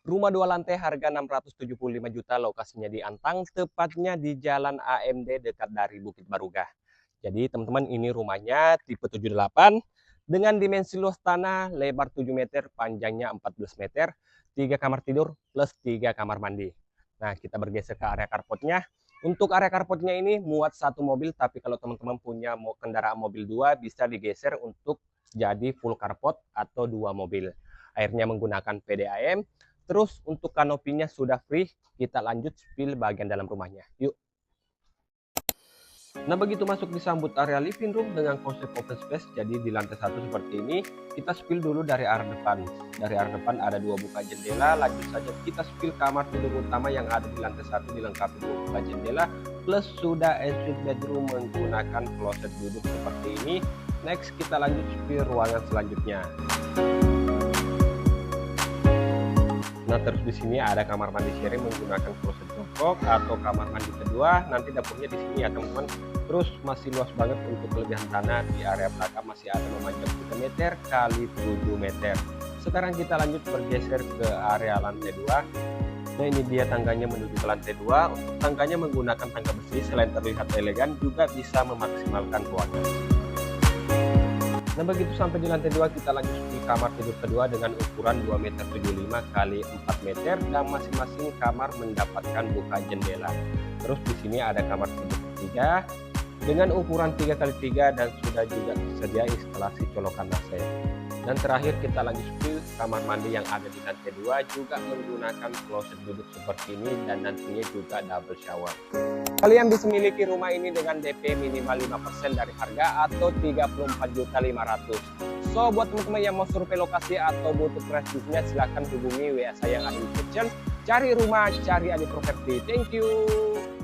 Rumah 2 lantai harga 675 juta, lokasinya di Antang, tepatnya di Jalan AMD dekat dari Bukit Barugah. Jadi teman-teman, ini rumahnya tipe 78 dengan dimensi luas tanah lebar 7 meter, panjangnya 14 meter, 3 kamar tidur plus 3 kamar mandi. Nah, kita bergeser ke area carportnya. Untuk area carportnya ini muat satu mobil, tapi kalau teman-teman punya kendaraan mobil 2 bisa digeser untuk jadi full carport atau 2 mobil. Airnya menggunakan PDAM. Terus untuk kanopinya sudah free, kita lanjut spill bagian dalam rumahnya. Yuk. Nah, begitu masuk disambut area living room dengan konsep open space. Jadi di lantai satu seperti ini, kita spill dulu dari arah depan. Dari arah depan ada 2 buka jendela, lanjut saja kita spill kamar tidur utama yang ada di lantai satu dilengkapi 2 buka jendela, plus sudah ensuite bedroom menggunakan kloset duduk seperti ini. Next kita lanjut spill ruangan selanjutnya. Nah, terus di sini ada kamar mandi sharing menggunakan kloset jongkok atau kamar mandi kedua. Nanti dapurnya di sini ya teman-teman. Terus masih luas banget untuk kelebihan tanah. Di area belakang masih ada memanjang 3 meter kali 7 meter. Sekarang kita lanjut bergeser ke area lantai 2. Nah, ini dia tangganya menuju ke lantai 2. Untuk tangganya menggunakan tangga besi, selain terlihat elegan juga bisa memaksimalkan ruangan. Nah, begitu sampai di lantai 2, kita lanjut di kamar tidur kedua dengan ukuran 2,75 m kali 4 meter dan masing-masing kamar mendapatkan buka jendela. Terus di sini ada kamar tidur ketiga dengan ukuran 3 kali 3 dan sudah juga tersedia instalasi colokan AC. Dan terakhir kita lanjut spill kamar mandi yang ada di lantai 2 juga menggunakan kloset duduk seperti ini dan nantinya juga double shower. Kalian bisa miliki rumah ini dengan DP minimal 5% dari harga atau 34.500.000. So, buat teman-teman yang mau survei lokasi atau butuh price listnya, silahkan hubungi WA saya yang ada di caption. Cari rumah, cari Adi Properti. Thank you.